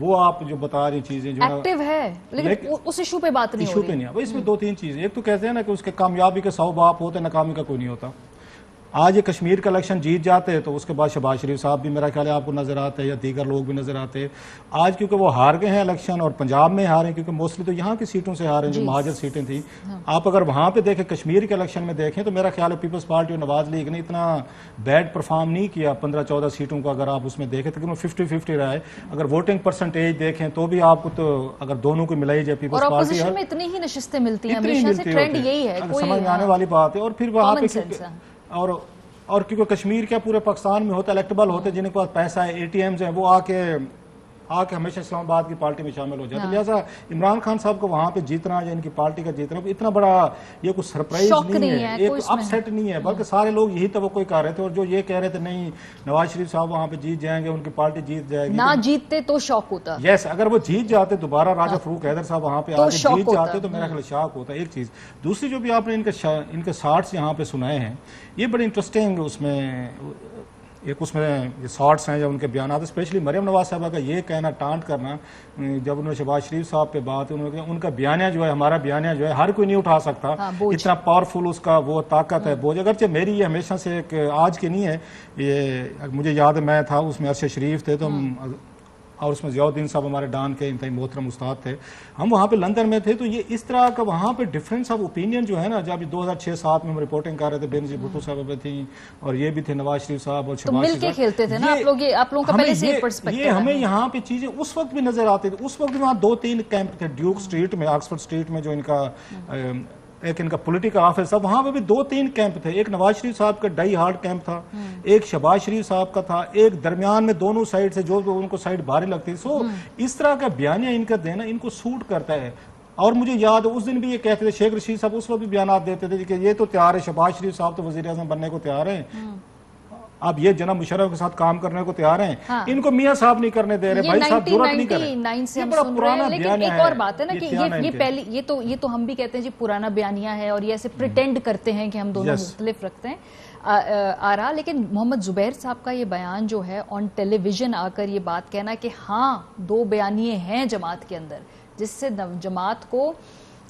وہ آپ جو بتا رہی چیزیں جو ایکٹیو ہے لیکن اس ایشو پہ بات نہیں ہو ایشو پہ نہیں ہے. اس میں 2-3 چیزیں. ایک تو کہتے ہیں نا کہ اس کے کامیابی کے 100 باپ ہوتے ہیں, ناکامی کا کوئی نہیں ہوتا. آج یہ کشمیر کا الیکشن جیت جاتے تو اس کے بعد شہباز شریف صاحب بھی میرا خیال ہے آپ کو نظر آتے ہیں, یا دیگر لوگ بھی نظر آتے ہیں. آج کیونکہ وہ ہار گئے ہیں الیکشن, اور پنجاب میں ہارے ہیں کیونکہ موسٹلی تو یہاں کی سیٹوں سے ہارے ہیں جو مہاجر سیٹیں تھیں. آپ اگر وہاں پہ دیکھیں کشمیر کے الیکشن میں دیکھیں تو میرا خیال ہے پیپلز پارٹی اور نواز لیگ نے اتنا بیڈ پرفارم نہیں کیا 15-14 سیٹوں کا. اگر آپ اس میں دیکھیں تقریباً 50-50 رہا ہے. اگر ووٹنگ پرسنٹیج دیکھیں تو بھی آپ کو تو اگر دونوں کو ملائی جائے پیپلز پارٹی, اور اپوزیشن میں اتنی ہی نشستیں ملتی ہیں ہمیشہ سے, ٹرینڈ یہی ہے, کوئی سمجھ میں آنے والی بات ہے. اور پھر وہاں پہ اور کیونکہ کشمیر کیا پورے پاکستان میں ہوتا ہے الیکٹیبل ہوتے ہیں جن کے پاس پیسہ ہے, اے ٹی ایمز ہیں, وہ آ کے ہمیشہ اسلام آباد کی پارٹی میں شامل ہو جاتے. لہٰذا عمران خان صاحب کو وہاں پہ جیتنا یا ان کی پارٹی کا جیتنا اتنا بڑا یہ کوئی سرپرائز نہیں ہے, ایک اپ سیٹ نہیں ہے, بلکہ سارے لوگ یہی توقع کر رہے تھے. اور جو یہ کہہ رہے تھے نہیں نواز شریف صاحب وہاں پہ جیت جائیں گے, ان کی پارٹی جیت جائے گی, نہ جیتتے تو شوق ہوتا. یس, اگر وہ جیت جاتے دوبارہ راجہ فروخ حیدر صاحب وہاں پہ آ کے جیت جاتے تو میرا خیال شاک ہوتا. ایک چیز. دوسری جو بھی آپ نے ان کے شارٹس یہاں پہ سنائے ہیں یہ بڑی انٹرسٹنگ, اس میں ایک اس میں یہ شارٹس ہیں یا ان کے بیانات, اسپیشلی مریم نواز صاحبہ کا یہ کہنا, ٹانٹ کرنا جب انہوں نے شہباز شریف صاحب پہ بات, ان کا بیانیہ جو ہے, ہمارا بیانیہ جو ہے ہر کوئی نہیں اٹھا سکتا, اتنا پاورفل اس کا وہ طاقت ہے, بوجھ. اگرچہ میری یہ ہمیشہ سے ایک آج کی نہیں ہے, یہ مجھے یاد ہے میں تھا اس میں ارشد شریف تھے تو اور اس میں ضیاء الدین صاحب ہمارے ڈان کے انتہائی محترم استاد تھے, ہم وہاں پہ لندن میں تھے. تو یہ اس طرح کا وہاں پہ ڈفرینس آف اوپینین جو ہے نا, جب 2006-07 میں ہم رپورٹنگ کر رہے تھے, بینظیر بھٹو صاحب بھی تھیں اور یہ بھی تھے نواز شریف صاحب اور شہباز شریف, مل کے کھیلتے تھے نا آپ لوگ, یہ آپ لوگوں کا پہلے سے پرسپیکٹیو ہے. یہ ہمیں یہاں پہ چیزیں اس وقت بھی نظر آتی تھی. اس وقت بھی وہاں 2-3 کیمپ تھے ڈیوک اسٹریٹ میں, آکسفورڈ اسٹریٹ میں, جو ان کا ایک ان کا پولیٹیکل آفس تھا, وہاں پہ بھی 2-3 کیمپ تھے. ایک نواز شریف صاحب کا ڈائی ہارڈ کیمپ تھا, ایک شہباز شریف صاحب کا تھا, ایک درمیان میں دونوں سائڈ سے جو ان کو سائڈ بھاری لگتی. سو اس طرح کا بیانیہ ان کا دینا ان کو سوٹ کرتا ہے. اور مجھے یاد ہے اس دن بھی یہ کہتے تھے, شیخ رشید صاحب اس وقت بھی بیانات دیتے تھے کہ یہ تو تیار ہے, شہباز شریف صاحب تو وزیر اعظم بننے کو تیار ہیں, اب یہ جناب مشرف کے ساتھ کام کرنے کو تیار ہیں, ان کو میاں صاحب نہیں کرنے دے رہے, بھائی صاحب ضرورت نہیں کر رہے. یہ بڑا پرانا بیانیہ ہے. لیکن ایک اور بات ہے نا کہ یہ پہلی یہ تو ہم بھی کہتے ہیں جی پرانا بیانیہ ہے, اور یہ ایسے پریٹینڈ کرتے ہیں کہ ہم دونوں مختلف رکھتے ہیں آرا. لیکن محمد زبیر صاحب کا یہ بیان جو ہے آن ٹیلی ویژن آ کر یہ بات کہنا کہ ہاں 2 بیانیے ہیں جماعت کے اندر, جس سے جماعت کو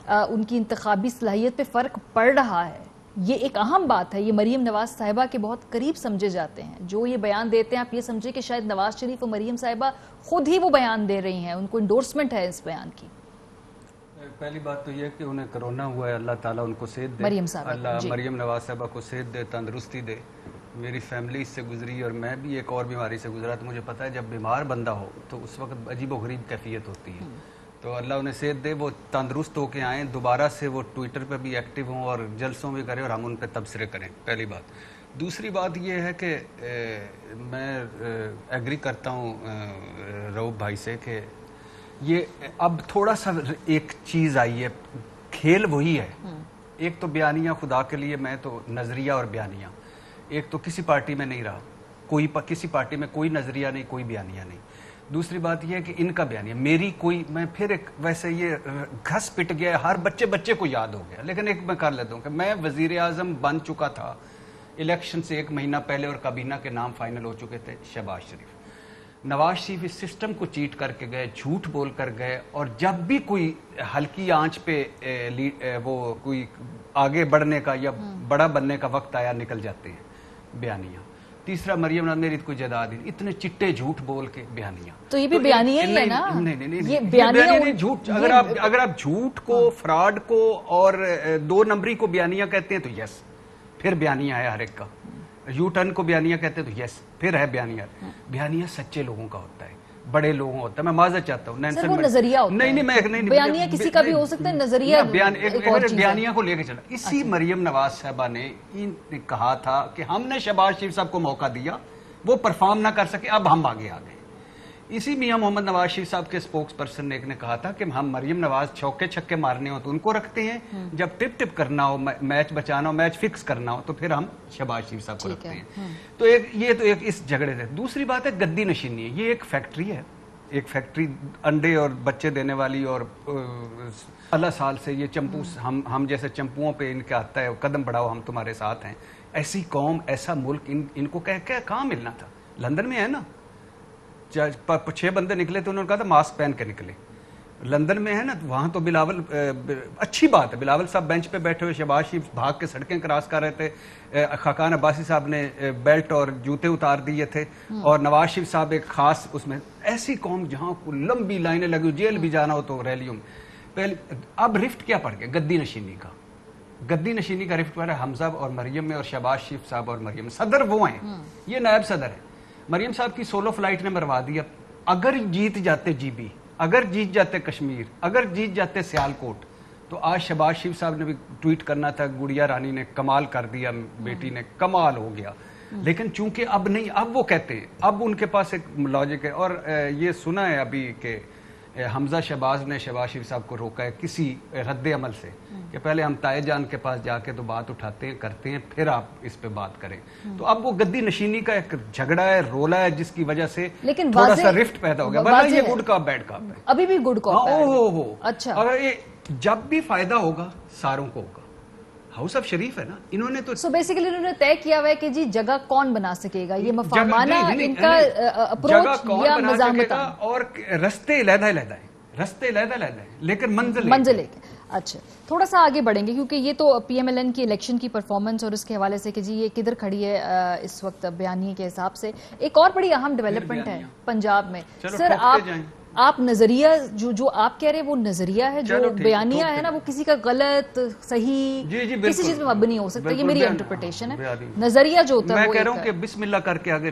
ان کی انتخابی صلاحیت پہ فرق پڑ رہا ہے, یہ ایک اہم بات ہے. یہ مریم نواز صاحبہ کے بہت قریب سمجھے جاتے ہیں جو یہ بیان دیتے ہیں. آپ یہ سمجھے کہ شاید نواز شریف اور مریم صاحبہ خود ہی وہ بیان دے رہی ہیں, ان کو انڈورسمنٹ ہے اس بیان کی. پہلی بات تو یہ کہ انہیں کرونا ہوا ہے, اللہ تعالیٰ ان کو صحت دے, مریم صاحبہ, اللہ مریم نواز صاحبہ کو صحت دے, تندرستی دے. میری فیملی اس سے گزری اور میں بھی ایک اور بیماری سے گزرا, تو مجھے پتا ہے جب بیمار بندہ ہو تو اس وقت عجیب و غریب کیفیت ہوتی ہے. تو اللہ انہیں صحت دے, وہ تندرست ہو کے آئیں, دوبارہ سے وہ ٹویٹر پہ بھی ایکٹیو ہوں اور جلسوں بھی کریں اور ہم ان پہ تبصرے کریں. پہلی بات. دوسری بات یہ ہے کہ میں ایگری کرتا ہوں رؤوف بھائی سے کہ یہ اب تھوڑا سا ایک چیز آئی ہے, کھیل وہی ہے. ایک تو بیانیہ, خدا کے لیے میں تو نظریہ اور بیانیہ, ایک تو کسی پارٹی میں نہیں رہا, کسی پارٹی میں کوئی نظریہ نہیں, کوئی بیانیہ نہیں. دوسری بات یہ ہے کہ ان کا بیانیہ, میری کوئی, میں پھر ایک ویسے یہ گھس پٹ گیا, ہر بچے کو یاد ہو گیا, لیکن ایک میں کر لیتا ہوں کہ میں وزیر اعظم بن چکا تھا الیکشن سے 1 مہینہ پہلے, اور کابینہ کے نام فائنل ہو چکے تھے شہباز شریف. نواز شریف اس سسٹم کو چیٹ کر کے گئے, جھوٹ بول کر گئے, اور جب بھی کوئی ہلکی آنچ پہ وہ کوئی آگے بڑھنے کا یا بڑا بننے کا وقت آیا, نکل جاتے ہیں بیانیہ. تیسرا مریم نواز, میری کوئی جائیداد نہیں, اتنے چٹے جھوٹ بول کے بیانیہ. تو یہ بھی بیانیہ ہی ہے نا. نہیں, یہ بیانیہ جھوٹ. اگر آپ جھوٹ کو, فراڈ کو اور 2 نمبری کو بیانیہ کہتے ہیں تو یس, پھر بیانیہ ہے ہر ایک کا. یو ٹرن کو بیانیہ کہتے ہیں تو یس, پھر ہے بیانیہ. بیانیہ سچے لوگوں کا ہوتا ہے, بڑے لوگوں ہوتا ہے. میں معذرت چاہتا ہوں, وہ نظریہ ہوتا ہے. نہیں, بیانیہ کسی کا بھی ہو سکتا ہے, نظریہ بیانیہ کو لے کے چلا. اسی مریم نواز صاحبہ نے کہا تھا کہ ہم نے شہباز شریف صاحب کو موقع دیا, وہ پرفارم نہ کر سکے, اب ہم آگے آ گئے. اسی میاں محمد نواز شریف صاحب کے اسپوکس پرسن نے ایک نے کہا تھا کہ ہم مریم نواز چوکے چھکے مارنے ہو تو ان کو رکھتے ہیں, جب ٹپ کرنا ہو, میچ بچانا ہو, میچ فکس کرنا ہو, تو پھر ہم شہباز شریف صاحب کو رکھتے ہیں. تو یہ تو ایک اس جھگڑے سے. دوسری بات ہے گدی نشینی ہے. یہ ایک فیکٹری ہے, ایک فیکٹری انڈے اور بچے دینے والی, اور اللہ سال سے یہ چمپو, ہم جیسے چمپوؤں پہ ان کے آتا ہے قدم بڑھاؤ ہم تمہارے ساتھ ہیں. ایسی قوم, ایسا ملک, ان کو کہاں ملنا تھا؟ لندن میں ہے نا. 6 بندے نکلے تو انہوں نے کہا تھا ماسک پہن کے نکلے. لندن میں ہے نا, وہاں تو بلاول اچھی بات ہے, بلاول صاحب بینچ پہ بیٹھے ہوئے, شہباز شریف بھاگ کے سڑکیں کراس کر رہے تھے, خاقان عباسی صاحب نے بیلٹ اور جوتے اتار دیے تھے, اور نواز شریف صاحب ایک خاص اس میں. ایسی قوم جہاں لمبی لائنیں لگی, جیل بھی جانا ہو تو ریلیوں میں. پہلے اب رفٹ کیا پڑ گیا, گدی نشینی کا, گدی نشینی کا رفٹ پڑ رہا ہے حمزہ اور مریم میں, اور شہباز شریف صاحب اور مریم. صدر وہ ہیں, یہ نائب صدر ہے. مریم صاحب کی سولو فلائٹ نے مروا دیا. اگر جیت جاتے جی بی, اگر جیت جاتے کشمیر, اگر جیت جاتے سیالکوٹ, تو آج شہباز شریف صاحب نے بھی ٹویٹ کرنا تھا, گڑیا رانی نے کمال کر دیا, بیٹی نے کمال ہو گیا. لیکن چونکہ اب نہیں, اب وہ کہتے ہیں, اب ان کے پاس ایک لاجک ہے. اور یہ سنا ہے ابھی کہ حمزہ شہباز نے شہباز شریف صاحب کو روکا ہے کسی رد عمل سے, کہ پہلے ہم تائے جان کے پاس جا کے تو بات اٹھاتے ہیں, کرتے ہیں, پھر آپ اس پہ بات کریں. تو اب وہ گدی نشینی کا ایک جھگڑا ہے, رولا ہے, جس کی وجہ سے تھوڑا سا رفٹ پیدا ہو گیا. بھلا یہ گڈ کاپ بیڈ کاپ ہے, ابھی بھی گڈ کاپ ہے. ہو اچھا, اور جب بھی فائدہ ہوگا ساروں کو ہوگا. ہاؤس آف شریف ہے نا, انہوں نے تو بیسیکلی انہوں نے طے کیا ہوا ہے کہ جی جگہ کون بنا سکے گا, یہ مفاہمانہ ان کا اپروچ یا مزاحمت, اور رستے علیحدہ علیحدہ ہیں, رستے علیحدہ علیحدہ ہیں, لیکن منزل ایک. اچھا, تھوڑا سا آگے بڑھیں گے کیونکہ یہ تو پی ایم ایل این کی الیکشن کی پرفارمنس اور اس کے حوالے سے کہ جی یہ کدھر کھڑی ہے اس وقت بیانیے کے حساب سے. ایک اور بڑی اہم ڈیولپمنٹ ہے پنجاب میں. سر آپ نظریہ جو آپ کہہ رہے ہیں وہ نظریہ ہے, جو بیانیہ ہے نا وہ کسی کا غلط صحیح کسی چیز میں مبنی ہو سکتا ہے, یہ میری انٹرپریٹیشن ہے. نظریہ جو ہوتا ہے میں کہہ رہا ہوں کہ بسم اللہ کر کے آگے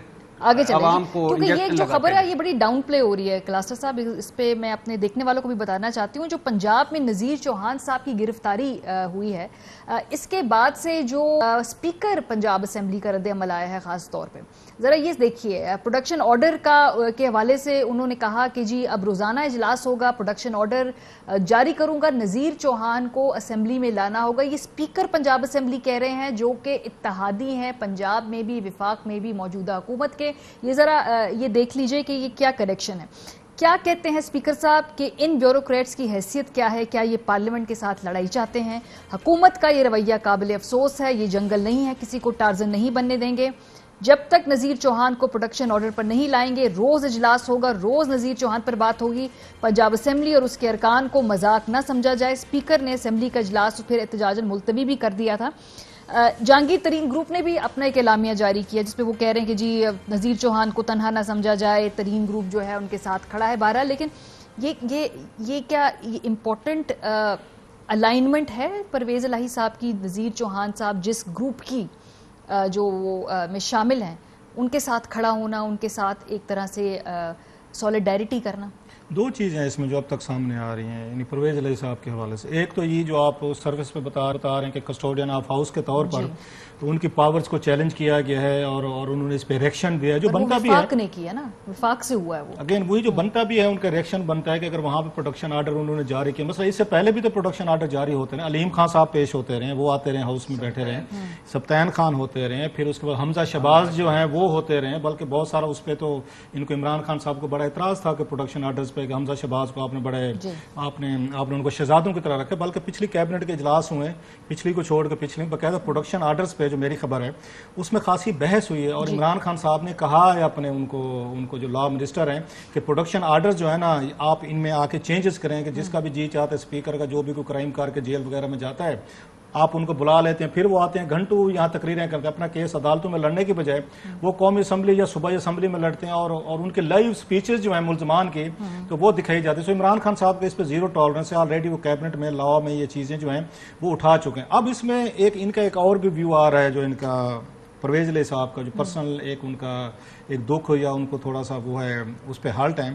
چلیں, کیونکہ یہ جو خبر ہے یہ بڑی ڈاؤن پلے ہو رہی ہے. کلاسٹر صاحب اس پہ میں اپنے دیکھنے والوں کو بھی بتانا چاہتی ہوں, جو پنجاب میں نذیر چوہان صاحب کی گرفتاری ہوئی ہے, اس کے بعد سے جو اسپیکر پنجاب اسمبلی کا رد عمل آیا ہے خاص طور پہ, ذرا یہ دیکھیے. پروڈکشن آرڈر کے حوالے سے انہوں نے کہا کہ جی اب روزانہ اجلاس ہوگا, پروڈکشن آرڈر جاری کروں گا, نذیر چوہان کو اسمبلی میں لانا ہوگا. یہ اسپیکر پنجاب اسمبلی کہہ رہے ہیں جو کہ اتحادی ہیں پنجاب میں بھی, وفاق میں بھی, موجودہ حکومت کے. یہ ذرا یہ دیکھ لیجئے کہ یہ کیا کریکشن ہے. کیا کہتے ہیں اسپیکر صاحب کہ ان بیوروکریٹس کی حیثیت کیا ہے, کیا یہ پارلیمنٹ کے ساتھ لڑائی چاہتے ہیں؟ حکومت کا یہ رویہ قابل افسوس ہے, یہ جنگل نہیں ہے, کسی کو ٹارزن نہیں بننے دیں گے. جب تک نذیر چوہان کو پروڈکشن آرڈر پر نہیں لائیں گے, روز اجلاس ہوگا, روز نذیر چوہان پر بات ہوگی. پنجاب اسمبلی اور اس کے ارکان کو مذاق نہ سمجھا جائے. اسپیکر نے اسمبلی کا اجلاس پھر احتجاجاً ملتوی بھی کر دیا تھا. جہانگیر ترین گروپ نے بھی اپنا ایک اعلامیہ جاری کیا جس پہ وہ کہہ رہے ہیں کہ جی نذیر چوہان کو تنہا نہ سمجھا جائے, ترین گروپ جو ہے ان کے ساتھ کھڑا ہے. بہرحال لیکن یہ کیا امپورٹنٹ الائنمنٹ ہے پرویز الہی صاحب کی, نذیر چوہان صاحب جس گروپ کی جو میں شامل ہیں ان کے ساتھ کھڑا ہونا, ان کے ساتھ ایک طرح سے سولیڈیرٹی کرنا؟ دو چیزیں اس میں جو اب تک سامنے آ رہی ہیں یعنی پرویز الہی صاحب کے حوالے سے. ایک تو یہ جو آپ سروس پہ بتا رہے ہیں کہ کسٹوڈین آف ہاؤس کے طور پر تو ان کی پاورز کو چیلنج کیا گیا ہے اور انہوں نے اس پہ ریئیکشن دیا ہے جو بنتا بھی ہے. وفاق نے کیا نا, وفاق سے ہوا ہے وہ. اگین وہی جو بنتا بھی ہے ان کا ریئیکشن بنتا ہے کہ اگر وہاں پہ پروڈکشن آرڈر انہوں نے جاری کیا, مثلا اس سے پہلے بھی تو پروڈکشن آرڈر جاری ہوتے رہے, علیم خان صاحب پیش ہوتے رہے, وہ آتے رہے ہاؤس میں بیٹھے رہے, سبطین خان ہوتے رہے, پھر اس کے بعد حمزہ شہباز جو ہیں وہ ہوتے رہے, بلکہ بہت سارا اس پہ تو ان کو عمران خان صاحب کو بڑا اعتراض تھا کہ پروڈکشن آرڈرز پہ کہ حمزہ شہباز کو آپ نے بڑے آپ نے ان کو شہزادوں کی طرح رکھے. بلکہ پچھلی کیبنٹ کے اجلاس ہوئے, پچھلی کو چھوڑ کے پچھلی باقاعدہ پروڈکشن آرڈرز پہ جو میری خبر ہے اس میں خاصی بحث ہوئی ہے, اور عمران خان صاحب نے کہا ہے اپنے ان کو جو لا منسٹر ہیں کہ پروڈکشن آرڈرز جو ہے نا آپ ان میں آ کے چینجز کریں, کہ جس کا بھی جی چاہتا ہے اسپیکر کا جو بھی کوئی کرائم کر کے جیل وغیرہ میں جاتا ہے آپ ان کو بلا لیتے ہیں, پھر وہ آتے ہیں گھنٹوں یہاں تقریریں کرتے ہیں, اپنا کیس عدالتوں میں لڑنے کی بجائے وہ قومی اسمبلی یا صوبائی اسمبلی میں لڑتے ہیں, اور ان کے لائیو سپیچز جو ہیں ملزمان کی تو وہ دکھائی جاتی ہے. سو عمران خان صاحب کے اس پہ زیرو ٹالرنس ہے, آلریڈی وہ کیبنٹ میں لا میں یہ چیزیں جو ہیں وہ اٹھا چکے ہیں. اب اس میں ان کا ایک اور بھی ویو آ رہا ہے جو ان کا پرویز الہی صاحب کا جو پرسنل ایک ان کا ایک دکھ یا ان کو تھوڑا سا وہ ہے اس پہ ہالٹ ہے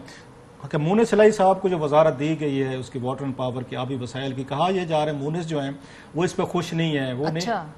کہ مونس الہی صاحب کو جو وزارت دی گئی ہے اس کی واٹر اینڈ پاور کی, آبی وسائل کی, کہا یہ جا رہے ہیں مونس جو ہیں وہ اس پہ خوش نہیں ہیں,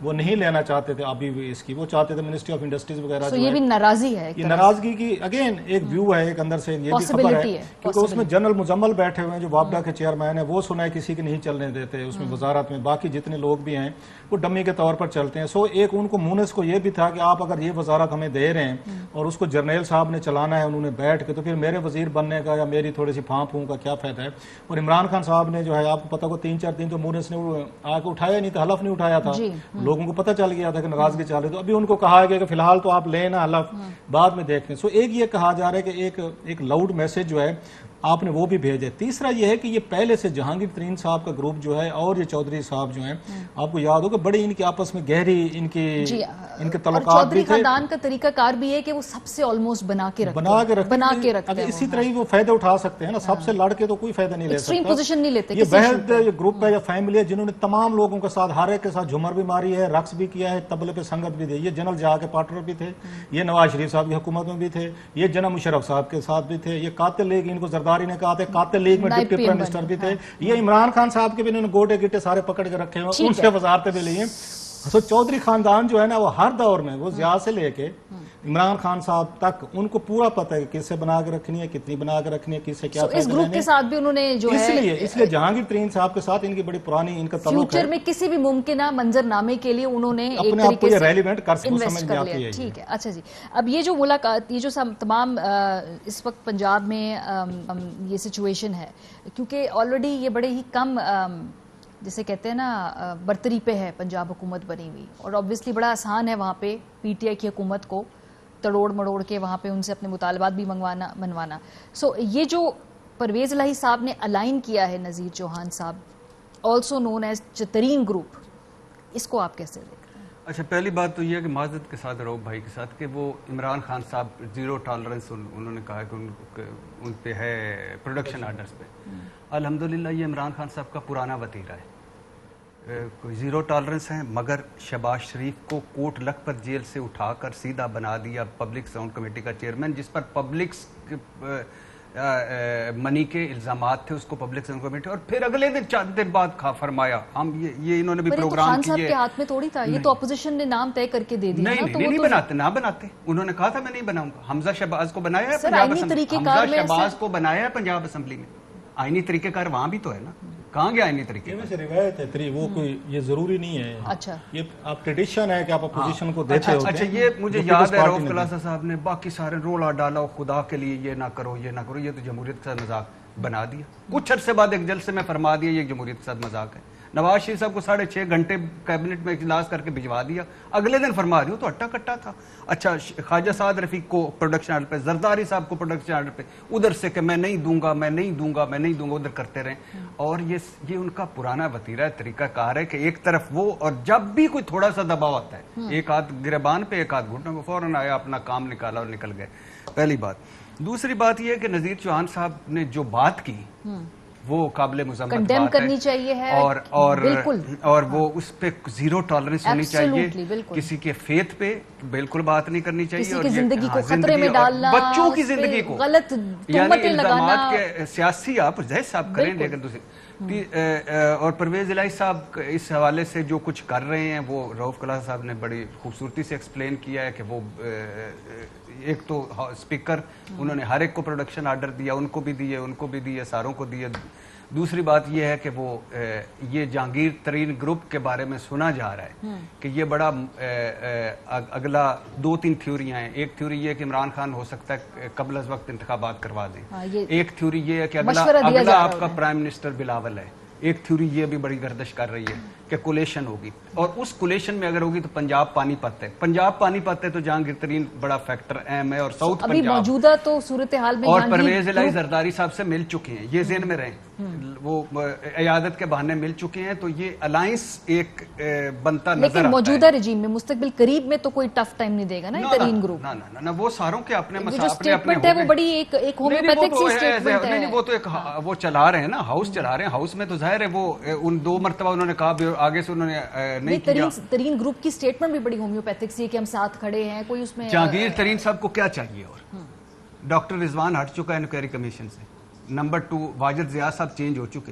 وہ نہیں لینا چاہتے تھے ابھی اس کی, وہ چاہتے تھے منسٹری آف انڈسٹریز وغیرہ. یہ بھی ناراضی ہے, یہ ناراضگی کی اگین ایک ویو ہے, ایک اندر سے یہ بھی خبر ہے کیونکہ اس میں جنرل مزمل بیٹھے ہوئے ہیں جو وابڈا کے چیئرمین ہیں, وہ سنا ہے کسی کے نہیں چلنے دیتے اس میں وزارت میں, باقی جتنے لوگ بھی ہیں وہ ڈمی کے طور پر چلتے ہیں. سو ایک ان کو مونس کو یہ بھی تھا کہ آپ اگر یہ وزارت ہمیں دے رہے ہیں اور اس کو جرنیل صاحب نے چلانا ہے انہوں نے بیٹھ کے, تو پھر میرے وزیر بننے کا یا میری تھوڑی سی پھانپ ہوں کا کیا فائدہ ہے. اور عمران خان صاحب نے جو ہے آپ کو پتا کو 3-4 دن تو مونس نے آ کے اٹھایا نہیں تھا, حلف نہیں اٹھایا تھا, لوگوں کو پتہ چل گیا تھا کہ ناراضگی چل رہی. تو ابھی ان کو کہا گیا کہ فی الحال تو آپ لیں نا حلف, بعد میں دیکھیں. سو ایک یہ کہا جا رہا ہے کہ ایک لاؤڈ میسج جو ہے آپ نے وہ بھی بھیجے. تیسرا یہ ہے کہ یہ پہلے سے جہانگیر ترین صاحب کا گروپ جو ہے اور یہ چودھری صاحب جو ہیں, آپ کو یاد ہوگا بڑی ان کی آپس میں گہری ان کے تعلقات بھی تھے. خاندان کا طریقہ کار بھی ہے کہ وہ سب سے آلموسٹ بنا کے رکھتے ہیں. اسی طرح ہی وہ فائدہ اٹھا سکتے ہیں نا, سب سے لڑ کے تو کوئی فائدہ نہیں لے ایکسٹریم سکتا. پوزیشن نہیں لیتے. یہ بہت گروپ ہے یا فیملی ہے جنہوں نے تمام لوگوں کے ساتھ ہر ایک کے ساتھ جھمر بھی ماری ہے, رقص بھی کیا ہے, تبلے پہ سنگت بھی دی. یہ جنرل جہاں کے پارٹنر بھی تھے, یہ نواز شریف صاحب کی حکومت میں بھی تھے, یہ جناب مشرف صاحب کے ساتھ بھی تھے, یہ قاتل لیگ ان کو زرداری نے کہا تھا, لیگ میں ڈپٹی پرائم منسٹر بھی تھے, یہ عمران خان صاحب کے بھی انہوں نے گوٹے گٹے سارے پکڑ کے رکھے ہیں, ان سے وزارتیں بھی لی ہیں. تو چودھری خاندان جو ہے نا وہ ہر دور میں وہ ضیاء سے لے کے عمران خان صاحب تک ان کو پورا پتہ ہے کہ کس سے بنا کے رکھنی ہے, کتنی بنا کے رکھنی ہے, کس سے کیا فائدہ. اس گروپ کے ساتھ بھی انہوں نے جو ہے اس لیے جہانگیر ترین صاحب کے ساتھ ان کی بڑی پرانی ان کا تعلق ہے. فیوچر میں کسی بھی ممکنہ منظر نامے کے لیے انہوں نے ایک اپنے آپ کو یہ طریقے ریلیونٹ کر سے سمجھ انویسٹ میں کر آتی لیا. ہے. ٹھیک ہے, اچھا جی. اب یہ جو ملاقات, یہ جو تمام اس وقت پنجاب میں یہ سچویشن ہے, کیونکہ آلریڈی یہ بڑے ہی کم جسے کہتے ہیں نا برتری پہ ہے پنجاب حکومت بنی ہوئی, اور obviously بڑا آسان ہے وہاں پہ پی ٹی آئی کی حکومت کو تڑوڑ مڑوڑ کے وہاں پہ ان سے اپنے مطالبات بھی منوانا. سو یہ جو پرویز الہی صاحب نے الائن کیا ہے نذیر چوہان صاحب, آلسو نون ایز ترین گروپ, اس کو آپ کیسے دیکھ رہے ہیں؟ اچھا, پہلی بات تو یہ ہے کہ معذرت کے ساتھ رؤف بھائی کے ساتھ کہ وہ عمران خان صاحب زیرو ٹالرنس انہوں نے کہا کہ ان پہ ہے پروڈکشن آرڈرز پہ. الحمدللہ یہ عمران خان صاحب کا پرانا وتیرہ ہے, کوئی زیرو ٹالرنس ہیں, مگر شہباز شریف کو کوٹ لکھ پر جیل سے اٹھا کر سیدھا بنا دیا پبلک ساؤنڈ کمیٹی کا چیئرمین, جس پر پبلک منی کے الزامات تھے, اس کو پبلک ساؤنڈ کمیٹی, اور پھر اگلے دن 4 دن بعد فرمایا ہم یہ انہوں نے بھی پروگرام خان صاحب کے ہاتھ میں تھوڑی تھا, یہ تو اپوزیشن نے نام طے کر کے دے دیا. نہیں بناتے, نہ بناتے. انہوں نے کہا تھا میں نہیں بناؤں گا. حمزہ شہباز کو بنایا ہے پنجاب اسمبلی, حمزہ شہباز کو بنایا ہے پنجاب اسمبلی میں. آئینی طریقہ کار وہاں بھی تو ہے نا, کہاں گیا آئینی طریقے میں سے روایت ہے وہ کوئی یہ ضروری نہیں ہے. اچھا, یہ آپ ٹریڈیشن ہے کہ آپ اپوزیشن کو دیتے ہوتے ہیں. اچھا, یہ مجھے یاد ہے رؤف کلاسا صاحب نے باقی سارے رولا ڈالا, خدا کے لیے یہ نہ کرو, یہ نہ کرو, یہ تو جمہوریت کے ساتھ مذاق بنا دیا. کچھ عرصے بعد ایک جلسے میں فرما دیا یہ جمہوریت کے ساتھ مذاق ہے. نواز شریف صاحب کو 6.5 گھنٹے کیبنٹ میں اجلاس کر کے بھجوا دیا, اگلے دن فرما رہی ہو تو اٹا کٹا تھا. اچھا, خواجہ سعد رفیق کو پروڈکشن آرڈر پہ, زرداری صاحب کو پروڈکشن آرڈر پہ, ادھر سے کہ میں نہیں دوں گا ادھر کرتے رہیں. اور یہ ان کا پرانا وتیرہ ہے, طریقہ کار ہے کہ ایک طرف وہ, اور جب بھی کوئی تھوڑا سا دباؤ آتا ہے, ایک ہاتھ گریبان پہ ایک ہاتھ گھٹنوں پہ, فوراً آیا اپنا کام نکالا اور نکل گئے. پہلی بات. دوسری بات یہ ہے کہ نذیر چوہان صاحب نے جو بات کی وہ قابل مذمت کنڈیم بات کرنی ہے, چاہیے ہے, اور وہ اس پہ زیرو ٹالرنس ہونی چاہیے. کسی کے فیتھ پہ بالکل بات نہیں کرنی چاہیے, کسی کی زندگی کو خطرے میں ڈالنا, بچوں کی زندگی کو غلط تہمتیں لگانا, کے سیاسی آپ ظاہر صاحب کریں, لیکن دوسری اور پرویز الہی صاحب اس حوالے سے جو کچھ کر رہے ہیں وہ رؤف کلاسا صاحب نے بڑی خوبصورتی سے ایکسپلین کیا ہے کہ وہ ایک تو اسپیکر انہوں نے ہر ایک کو پروڈکشن آرڈر دیا, ان کو بھی دیے, ساروں کو دیے. دوسری بات یہ ہے کہ وہ یہ جہانگیر ترین گروپ کے بارے میں سنا جا رہا ہے کہ یہ بڑا اگلا 2-3 تھیوریاں ہیں. ایک تھیوری یہ ہے کہ عمران خان ہو سکتا ہے قبل از وقت انتخابات کروا دیں. ایک تھیوری یہ ہے کہ اگلا آپ کا پرائم منسٹر بلاول ہے. ایک تھیوری یہ بھی بڑی گردش کر رہی ہے کہ کولیشن ہوگی, اور اس کولیشن میں اگر ہوگی تو پنجاب پانی پت ہے. پنجاب پانی پت ہے تو جہانگیر ترین بڑا فیکٹر اہم ہے, اور ساؤتھ ابھی پنجاب موجودہ تو صورتحال میں اور پرویز الہی زرداری صاحب سے مل چکے ہیں, یہ ذہن میں رہیں, وہ عیادت کے بہانے مل چکے ہیں, تو یہ الائنس ایک بنتا نظر آتا ہے. لیکن موجودہ رجیم میں مستقبل قریب میں تو کوئی ٹف ٹائم نہیں دے گا نا یہ ترین گروپ. نہ وہ ساروں کے اپنے اسٹیٹمنٹ ہے وہ بڑی ایک ہومیوپیتھک سی اسٹیٹمنٹ ہے. وہ تو ایک وہ چلا رہے ہیں نا, ہاؤس چلا رہے ہیں, ہاؤس میں تو ظاہر ہے وہ ان 2 مرتبہ انہوں نے کہا, آگے سے انہوں نے نہیں کیا. ترین گروپ کی اسٹیٹمنٹ بھی بڑی ہومیوپیتھک سی ہے کہ ہم ساتھ کھڑے ہیں, کوئی اس میں. جہانگیر ترین صاحب کو کیا چاہیے, اور ڈاکٹر رضوان ہٹ چکا ہے انکوائری کمیشن سے. نمبر 2 واجد ضیاء صاحب چینج ہو چکے.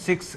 6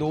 2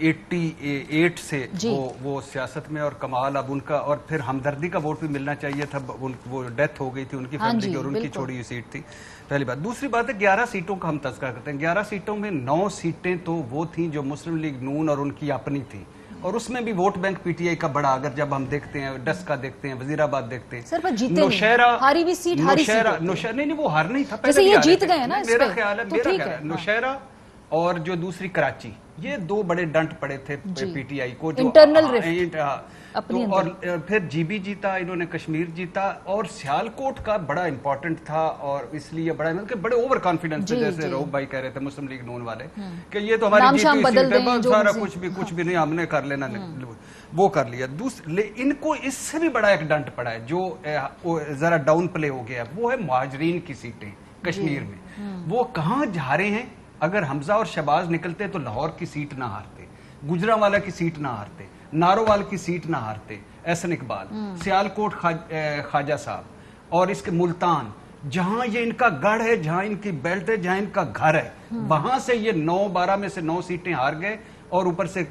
88 سے وہ سیاست میں, اور کمال اب ان کا, اور پھر ہمدردی کا ووٹ بھی ملنا چاہیے تھا, وہ ڈیتھ ہو گئی تھی ان کی فیملی کی اور ان کی چھوڑی ہوئی سیٹ تھی, پہلی بات. دوسری بات ہے 11 سیٹوں کا ہم تذکرہ کرتے ہیں, 11 سیٹوں میں 9 سیٹیں تو وہ تھیں جو مسلم لیگ نون اور ان کی اپنی تھیں, اور اس میں بھی vote bank P T I کا بڑا, اگر جب ہم دیکھتے ہیں ڈس کا دیکھتے ہیں, وزیر آباد دیکھتے ہیں, نوشہرہ نہیں وہ ہار نہیں تھا, پہلے یہ جیت گئے نا, میرا خیال ہے نوشہرہ اور جو دوسری کراچی, یہ 2 بڑے ڈنٹ پڑے تھے پی ٹی آئی کو, اور پھر جی بی جیتا, انہوں نے کشمیر جیتا, اور سیالکوٹ کا بڑا امپورٹنٹ تھا, اور اس لیے بڑے اوور کانفیڈنس تھے, جیسے روب بھائی کہہ رہے تھے مسلم لیگ نون والے کہ یہ تو ہماری جیتی سیٹ ہے, سارا کچھ بھی نہیں ہم نے کر لینا, وہ کر لیا. ان کو اس سے بھی بڑا ایک ڈنٹ پڑا ہے جو ذرا ڈاؤن پلے ہو گیا, وہ ہے مہاجرین کی سیٹیں کشمیر میں. وہ کہاں جا رہے ہیں؟ اگر حمزہ اور شہباز نکلتے تو لاہور کی سیٹ نہ ہارتے, گجرانوالہ کی سیٹ نہ ہارتے, نارووال کی سیٹ نہ ہارتے, احسن اقبال, سیالکوٹ خواجہ صاحب, اور اس کے ملتان, جہاں یہ ان کا گڑھ ہے, جہاں ان کی بیلٹ ہے, جہاں ان کا گھر ہے, وہاں سے یہ 9-12 میں سے 9 سیٹیں ہار گئے, اور اوپر سے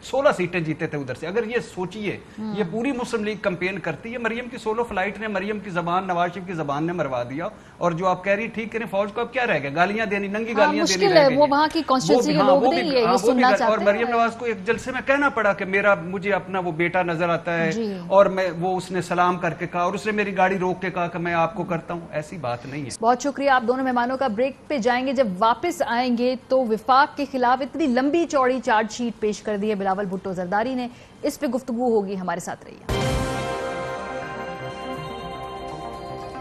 16 سیٹیں جیتے تھے ادھر سے. اگر یہ سوچئے, یہ پوری مسلم لیگ کمپین کرتی ہے, مریم کی سولو فلائٹ نے مریم کی زبان, نواز شریف کی زبان نے مروا دیا, اور جو آپ کہہ رہی ٹھیک کریں, فوج کو اب کیا رہ گیا, گالیاں دینی, ننگی گالیاں دینی رہ گئی, وہ وہاں کی کانسٹیٹوئنسی کے لوگ نہیں یہ سننا چاہتے ہیں. اور مریم نواز کو ایک جلسے میں کہنا پڑا کہ مجھے اپنا وہ بیٹا نظر آتا ہے, اور وہ اس نے سلام کر کے کہا, اور اس نے میری گاڑی روک کے کہا کہ میں آپ کو کرتا ہوں. ایسی بات نہیں ہے. بہت شکریہ. آپ دونوں مہمانوں کا. بریک پہ جائیں گے, جب واپس آئیں گے تو وفاق کے خلاف اتنی لمبی چوڑی چارج شیٹ پیش کر دی ہے بلاول بھٹو زرداری نے, اس پہ گفتگو ہوگی, ہمارے ساتھ رہیے.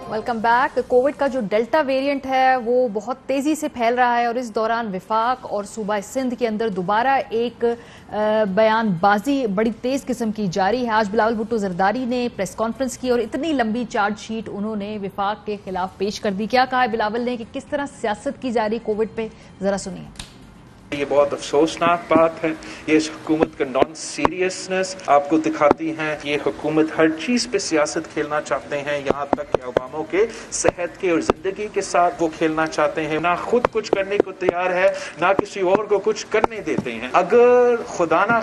Welcome back. کووڈ کا جو ڈیلٹا ویریئنٹ ہے وہ بہت تیزی سے پھیل رہا ہے, اور اس دوران وفاق اور صوبہ سندھ کے اندر دوبارہ ایک بیان بازی بڑی تیز قسم کی جاری ہے. آج بلاول بھٹو زرداری نے پریس کانفرنس کی, اور اتنی لمبی چارج شیٹ انہوں نے وفاق کے خلاف پیش کر دی. کیا کہا ہے بلاول نے, کہ کس طرح سیاست کی جا رہی کووڈ پہ, ذرا سنیے. یہ بہت افسوسناک بات ہے. یہ اس حکومت کا نان سیریسنس آپ کو دکھاتی ہیں. یہ حکومت ہر چیز پہ سیاست کھیلنا چاہتے ہیں, یہاں تک کہ عواموں کے صحت کے اور زندگی کے ساتھ وہ کھیلنا چاہتے ہیں. نہ خود کچھ کرنے کو تیار ہے, نہ کسی اور کو کچھ کرنے دیتے ہیں. اگر خدا نہ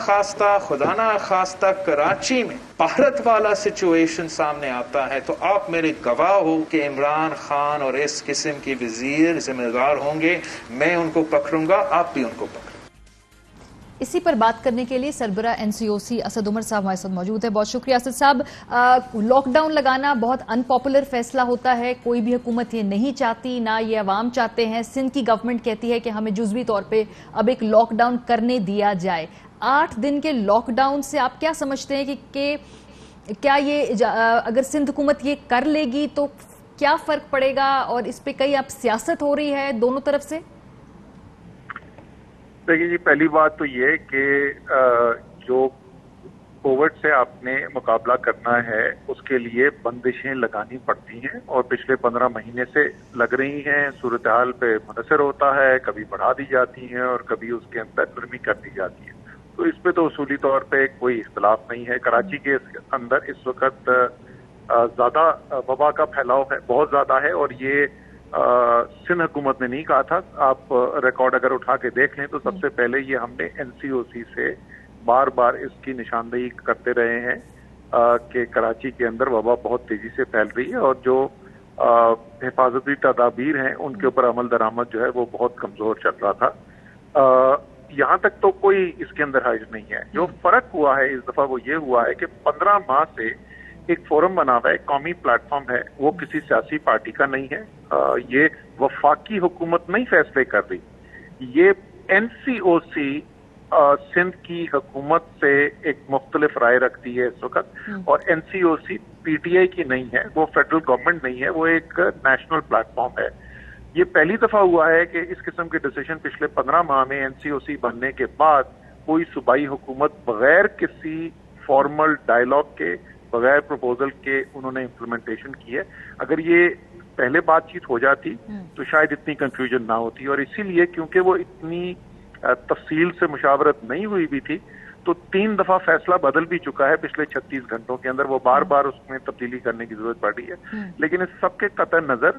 خواستہ کراچی میں بھارت والا سچویشن سامنے آتا ہے, تو آپ میرے گواہ ہو کہ عمران خان اور اس قسم کے وزیر ذمہ دار ہوں گے. میں ان کو پکڑوں گا, آپ بھی ان کو پکڑیں. اسی پر بات کرنے کے لیے سربراہ NCOC اسد عمر صاحب ہمارے ساتھ موجود ہے. بہت شکریہ اسد صاحب. لاک ڈاؤن لگانا بہت ان پاپولر فیصلہ ہوتا ہے, کوئی بھی حکومت یہ نہیں چاہتی, نہ یہ عوام چاہتے ہیں. سندھ کی گورنمنٹ کہتی ہے کہ ہمیں جزوی طور پہ اب ایک لاک ڈاؤن کرنے دیا جائے. 8 دن کے لاک ڈاؤن سے آپ کیا سمجھتے ہیں کہ کیا یہ اگر سندھ حکومت یہ کر لے گی تو کیا فرق پڑے گا, اور اس پہ کئی اب سیاست ہو رہی ہے دونوں طرف سے؟ دیکھیے جی, پہلی بات تو یہ کہ جو کووڈ سے آپ نے مقابلہ کرنا ہے اس کے لیے بندشیں لگانی پڑتی ہیں, اور پچھلے 15 مہینے سے لگ رہی ہیں. صورتحال پہ منحصر ہوتا ہے, کبھی بڑھا دی جاتی ہیں اور کبھی اس کے اندر نرمی کر دی جاتی ہے. تو اس پہ تو اصولی طور پہ کوئی اختلاف نہیں ہے. کراچی کے اندر اس وقت زیادہ وبا کا پھیلاؤ ہے, بہت زیادہ ہے, اور یہ سندھ حکومت نے نہیں کہا تھا. آپ ریکارڈ اگر اٹھا کے دیکھ لیں تو سب سے پہلے یہ ہم نے NCOC سے بار بار اس کی نشاندہی کرتے رہے ہیں کہ کراچی کے اندر وبا بہت تیزی سے پھیل رہی ہے, اور جو حفاظتی تدابیر ہیں ان کے اوپر عمل درآمد جو ہے وہ بہت کمزور چل رہا تھا. یہاں تک تو کوئی اس کے اندر حرج نہیں ہے. جو فرق ہوا ہے اس دفعہ وہ یہ ہوا ہے کہ 15 ماہ سے ایک فورم بنا ہوا ہے, ایک قومی پلیٹ فارم ہے, وہ کسی سیاسی پارٹی کا نہیں ہے. یہ وفاقی حکومت نہیں فیصلے کر رہی, یہ NCOC سندھ کی حکومت سے ایک مختلف رائے رکھتی ہے اس وقت, اور NCOC PTI کی نہیں ہے, وہ فیڈرل گورنمنٹ نہیں ہے, وہ ایک نیشنل پلیٹ فارم ہے. یہ پہلی دفعہ ہوا ہے کہ اس قسم کے ڈیسیژن پچھلے 15 ماہ میں NCOC بننے کے بعد کوئی صوبائی حکومت بغیر کسی فارمل ڈائلاگ کے, بغیر پروپوزل کے انہوں نے امپلیمنٹیشن کی ہے. اگر یہ پہلے بات چیت ہو جاتی تو شاید اتنی کنفیوژن نہ ہوتی, اور اسی لیے کیونکہ وہ اتنی تفصیل سے مشاورت نہیں ہوئی بھی تھی تو 3 دفعہ فیصلہ بدل بھی چکا ہے پچھلے 36 گھنٹوں کے اندر. وہ بار بار اس میں تبدیلی کرنے کی ضرورت پڑی ہے. لیکن اس سب کے قطع نظر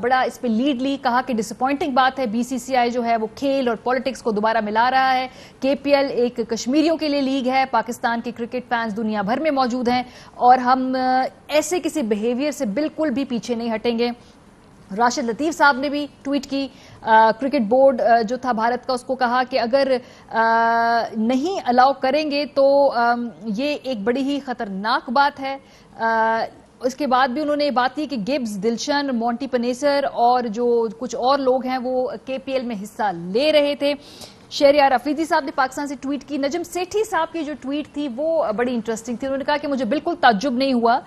بڑا اس پہ لیڈ لی, کہا کہ ڈسپوائنٹنگ بات ہے, BCCI جو ہے وہ کھیل اور پولیٹکس کو دوبارہ ملا رہا ہے, KPL ایک کشمیریوں کے لیے لیگ ہے, پاکستان کے کرکٹ فینس دنیا بھر میں موجود ہیں اور ہم ایسے کسی بیہیویئر سے بالکل بھی پیچھے نہیں ہٹیں گے. راشد لطیف صاحب نے بھی ٹویٹ کی, کرکٹ بورڈ جو تھا بھارت کا, اس کو کہا کہ اگر نہیں الاؤ کریں گے تو یہ ایک بڑی ہی خطرناک بات ہے. اس کے بعد بھی انہوں نے بات کی کہ گبز, دلشن, مونٹی پنیسر اور جو کچھ اور لوگ ہیں وہ KPL میں حصہ لے رہے تھے. شہریار افریدی صاحب نے پاکستان سے ٹویٹ کی. نجم سیٹھی صاحب کی جو ٹویٹ تھی وہ بڑی انٹرسٹنگ تھی. انہوں نے کہا کہ مجھے بالکل تعجب نہیں ہوا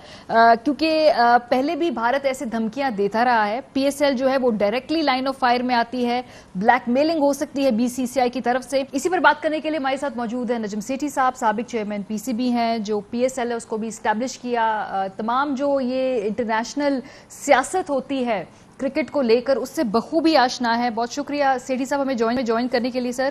کیونکہ پہلے بھی بھارت ایسے دھمکیاں دیتا رہا ہے. PSL جو ہے وہ ڈائریکٹلی لائن آف فائر میں آتی ہے, بلیک میلنگ ہو سکتی ہے BCCI کی طرف سے. اسی پر بات کرنے کے لیے ہمارے ساتھ موجود ہیں نجم سیٹھی صاحب, سابق چیئرمین PCB ہیں, جو PSL ہے اس کو بھی اسٹیبلش کیا. تمام جو یہ انٹرنیشنل سیاست ہوتی ہے کرکٹ کو لے کر اس سے بخوبی آشنا ہے. بہت شکریہ سیٹھی صاحب ہمیں جوائن کرنے کے لیے. سر,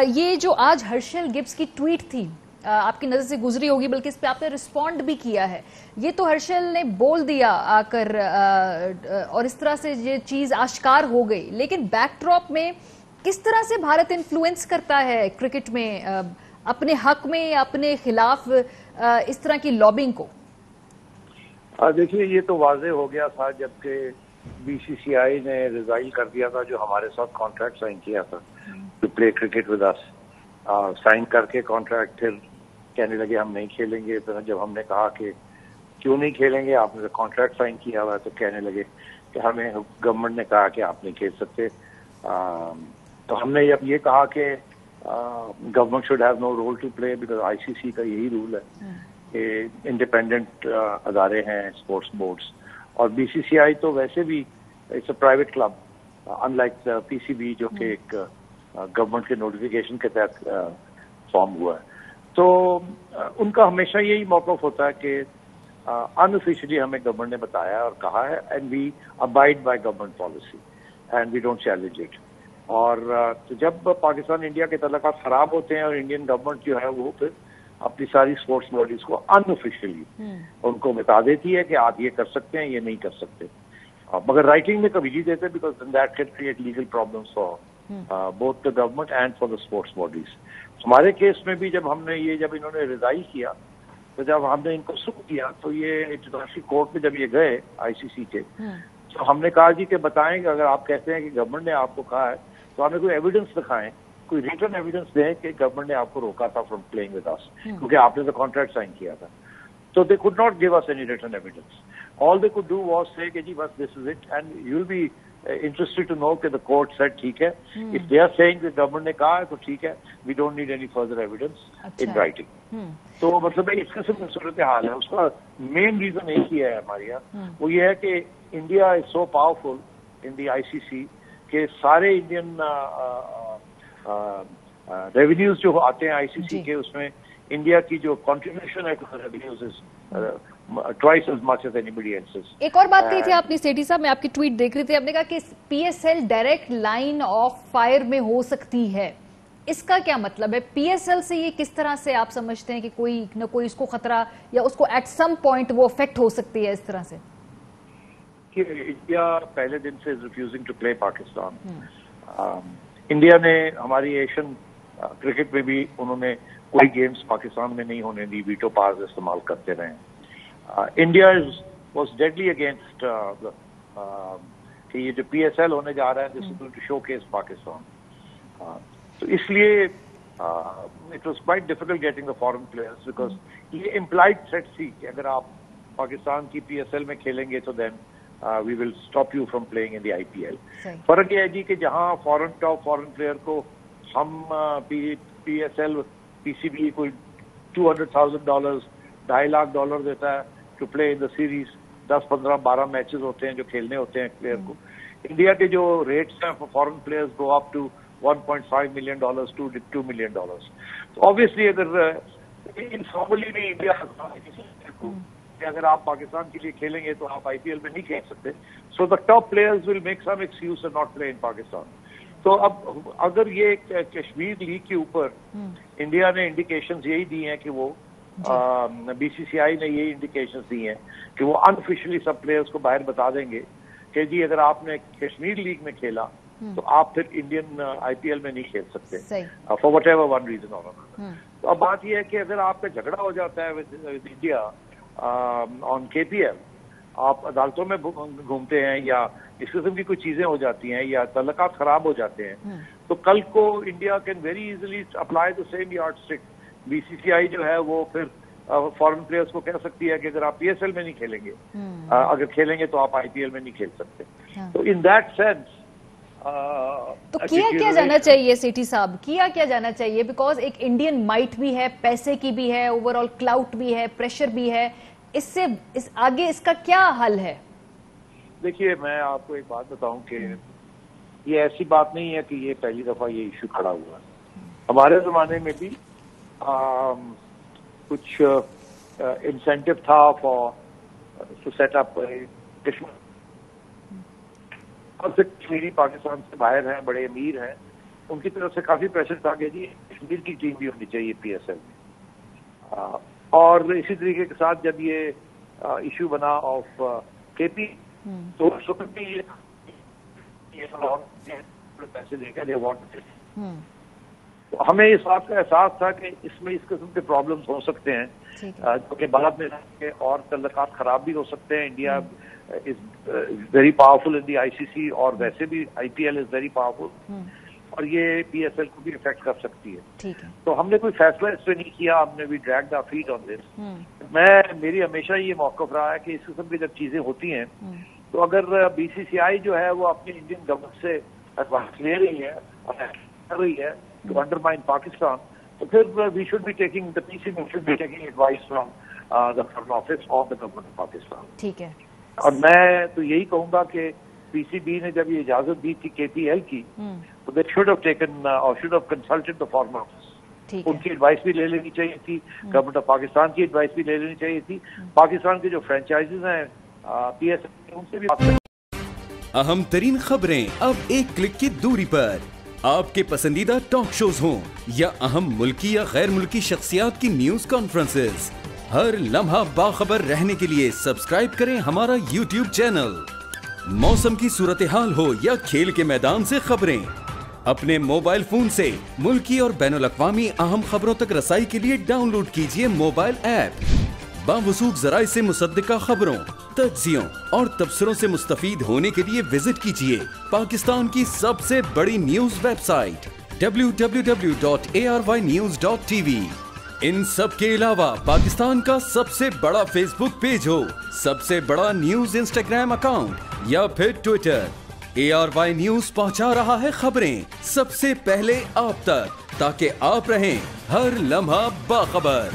یہ جو آج ہرشل گبز کی ٹویٹ تھی آپ کی نظر سے گزری ہوگی, بلکہ اس پہ آپ نے رسپونڈ بھی کیا ہے. یہ تو ہرشل نے بول دیا آ کر اور اس طرح سے یہ چیز آشکار ہو گئی, لیکن بیک ڈراپ میں کس طرح سے بھارت انفلوئنس کرتا ہے کرکٹ میں اپنے حق میں یا اپنے خلاف اس طرح کی لابنگ کو؟ دیکھیے, یہ تو واضح ہو گیا تھا جبکہ BCCI نے ریزائن کر دیا تھا جو ہمارے ساتھ کانٹریکٹ سائن کیا تھا to play cricket with us. Sign کر کے کانٹریکٹ پھر کہنے لگے ہم نہیں کھیلیں گے. پھر جب ہم نے کہا کہ کیوں نہیں کھیلیں گے, آپ نے کانٹریکٹ سائن کیا ہوا, تو کہنے لگے کہ ہمیں گورنمنٹ نے کہا کہ آپ نہیں کھیل سکتے. تو ہم نے اب یہ کہا کہ government should have no role to play, because ICC کا یہی رول ہے کہ انڈیپینڈنٹ ادارے ہیں اسپورٹس بورڈس, اور BCCI تو ویسے بھی it's a private club in like PCB جو کہ ایک گورنمنٹ کے نوٹیفیکیشن کے تحت فارم ہوا ہے. تو ان کا ہمیشہ یہی موقف ہوتا ہے کہ ان آفیشلی ہمیں گورنمنٹ نے بتایا اور کہا ہے, and we abide by government policy and we don't challenge it. اور جب پاکستان انڈیا کے تعلقات خراب ہوتے ہیں اور انڈین گورنمنٹ جو ہے وہ پھر اپنی ساری اسپورٹس باڈیز کو ان آفیشلی ان کو بتا دیتی ہے کہ آپ یہ کر سکتے ہیں, یہ نہیں کر سکتے, مگر رائٹنگ میں کبھی نہیں دیتے, because that can create legal problems for both the government and for the sports bodies. ہمارے کیس میں بھی جب ہم نے جب انہوں نے ریزائن کیا تو جب ہم نے ان کو سن کیا تو یہ انٹرنیشنل کورٹ میں جب یہ گئے ICC کے, تو ہم نے کہا جی کہ بتائیں کہ اگر آپ کہتے ہیں کہ گورنمنٹ نے آپ کو کہا ہے تو ہمیں کوئی ایویڈنس دکھائیں, کوئی ریٹن ایویڈنس دیں کہ گورنمنٹ نے آپ کو روکا تھا فرام پلئنگ ود اس, کیونکہ آپ نے تو کانٹریکٹ سائن کیا تھا. تو دے could not give us any written evidence. All they could do was say کہ جی بس this is it, and you'll be interested to know کہ the court said ٹھیک ہے. If they are saying کہ government نے کہا ہے تو ٹھیک ہے, we don't need any further evidence in writing. تو مطلب اس قسم کی صورتحال ہے. اس کا مین ریزن ایک ہی ہے ہمارے یہاں, وہ یہ ہے کہ India is so powerful in the ICC کہ سارے انڈین ریونیوز جو آتے ہیں ICC کے, اس میں انڈیا کی جو کنٹریبیوشن ہے to revenues is twice as much as any else's. ایک اور بات کہی تھی آپ نے سیٹھی صاحب, میں آپ کی ٹویٹ دیکھ رہی تھی, آپ نے کہا کہ PSL direct line of fire میں ہو سکتی ہے. اس کا کیا مطلب ہے؟ PSL سے یہ کس طرح سے آپ سمجھتے ہیں کہ کوئی نہ کوئی اس کو خطرہ یا اس کو ایٹ سم پوائنٹ وہ افیکٹ ہو سکتی ہے اس طرح سے؟ کہ انڈیا پہلے دن سے refusing to play Pakistan. India نے ہماری ایشین کرکٹ میں بھی انہوں نے کوئی گیمز پاکستان میں نہیں ہونے دی, ویٹو پاورز استعمال کرتے رہے. انڈیا واز ڈیڈلی اگینسٹ کہ یہ جو PSL ہونے جا رہا ہے this is going to showcase Pakistan. تو اس لیے it was quite difficult getting the foreign players, because یہ امپلائڈ تھریٹ تھی کہ اگر آپ پاکستان کی PSL میں کھیلیں گے تو دین we will stop you from playing in the IPL. فرق یہ ہے جی کہ جہاں ٹاپ فورن پلیئر کو ہم PSL PCB کوئی $200,000 $2.5 lakh دیتا ہے to play in the series. 10, 15, 12 matches ہوتے ہیں جو کھیلنے ہوتے ہیں پلیئر کو. انڈیا کے جو ریٹس ہیں foreign players go up to $1.5 million to $2 million. تو obviously اگر انفارملی بھی انڈیا کہ اگر آپ پاکستان کے لیے کھیلیں گے تو آپ IPL میں نہیں کھیل سکتے. So the top players will make some excuse and not play in Pakistan. تو اب اگر یہ کشمیر لیگ کے اوپر انڈیا نے انڈیکیشنز یہی دی ہیں کہ وہ BCCI نے یہی انڈیکیشنز دی ہیں کہ وہ ان آفیشلی سب پلیئرز کو باہر بتا دیں گے کہ جی اگر آپ نے کشمیر لیگ میں کھیلا تو آپ پھر انڈین IPL میں نہیں کھیل سکتے for what ever one reason اور another. تو اب بات یہ ہے کہ اگر آپ کا جھگڑا ہو جاتا ہے ود انڈیا آن KPL, آپ عدالتوں میں گھومتے ہیں یا اس قسم کی کوئی چیزیں ہو جاتی ہیں یا تعلقات خراب ہو جاتے ہیں, تو کل کو India can very easily apply the same yardstick. BCCI جو ہے وہ پھر فورن پلیئرس کو کہہ سکتی ہے کہ اگر آپ PSL میں نہیں کھیلیں گے, اگر کھیلیں گے تو آپ IPL میں نہیں کھیل سکتے. تو ان دیٹ سینس تو کیا جانا چاہیے سیٹھی صاحب, کیا جانا چاہیے؟ بیکاز ایک انڈین مائٹ بھی ہے, پیسے کی بھی ہے, اوور آل کلاؤٹ بھی ہے, پریشر بھی ہے, اس سے آگے اس کا کیا حل ہے؟ دیکھیے میں آپ کو ایک بات بتاؤں کہ یہ ایسی بات نہیں ہے کہ یہ پہلی دفعہ یہ ایشو کھڑا ہوا ہے. ہمارے زمانے میں بھی کچھ انسینٹیو تھا ٹو سیٹ اپ کشمیر, اور پھر کشمیری پاکستان سے باہر ہیں, بڑے امیر ہیں, ان کی طرف سے کافی پریشر تھا کہ جی کشمیر کی ٹیم بھی ہونی چاہیے PSL میں. اور اسی طریقے کے ساتھ جب یہ ایشو بنا آف KP تو اس وقت بھی پیسے دے کر ہمیں اس بات کا احساس تھا کہ اس میں اس قسم کے پرابلمس ہو سکتے ہیں, کیونکہ بعد میں اور تعلقات خراب بھی ہو سکتے ہیں. India is very powerful in the ICC اور ویسے بھی IPL از ویری پاورفل, اور یہ PSL کو بھی افیکٹ کر سکتی ہے. تو ہم نے کوئی فیصلہ اس پہ نہیں کیا, ہم نے بھی ڈریگ دا فیٹ آن دس. میری ہمیشہ یہ موقف رہا ہے کہ اس قسم کی جب چیزیں ہوتی ہیں تو اگر BCCI جو ہے وہ اپنی انڈین گورنمنٹ سے ایڈوائس لے رہی ہے کر رہی ہے ٹو انڈرمائن پاکستان, تو پھر we should be taking the PCB should be taking advice from the foreign office of the government of Pakistan. ٹھیک ہے. اور میں تو یہی کہوں گا کہ PCB نے جب یہ اجازت دی تھی KPL کی تو دے شوڈ ہیو ٹیکن اور should have consulted the foreign office. ان کی ایڈوائس بھی لے لینی چاہیے تھی, گورنمنٹ آف پاکستان کی ایڈوائس بھی لے لینی چاہیے تھی. پاکستان کے جو فرینچائزز ہیں PSL ان سے بھی. اہم ترین خبریں اب ایک کلک کی دوری پر, آپ کے پسندیدہ ٹاک شوز ہوں یا اہم ملکی یا غیر ملکی شخصیات کی نیوز کانفرنسز, ہر لمحہ باخبر رہنے کے لیے سبسکرائب کریں ہمارا YouTube چینل. موسم کی صورتحال ہو یا کھیل کے میدان سے خبریں, اپنے موبائل فون سے ملکی اور بین الاقوامی اہم خبروں تک رسائی کے لیے ڈاؤن لوڈ کیجیے موبائل ایپ. باوثوق ذرائع سے مصدقہ خبروں, تجزیوں اور تبصروں سے مستفید ہونے کے لیے وزٹ کیجیے پاکستان کی سب سے بڑی نیوز ویب سائٹ www.arYnews.tv. ان سب کے علاوہ پاکستان کا سب سے بڑا فیس بک پیج ہو, سب سے بڑا نیوز انسٹاگرام اکاؤنٹ یا پھر ٹویٹر, ARY نیوز پہنچا رہا ہے خبریں سب سے پہلے آپ تک, تاکہ آپ رہیں ہر لمحہ باخبر.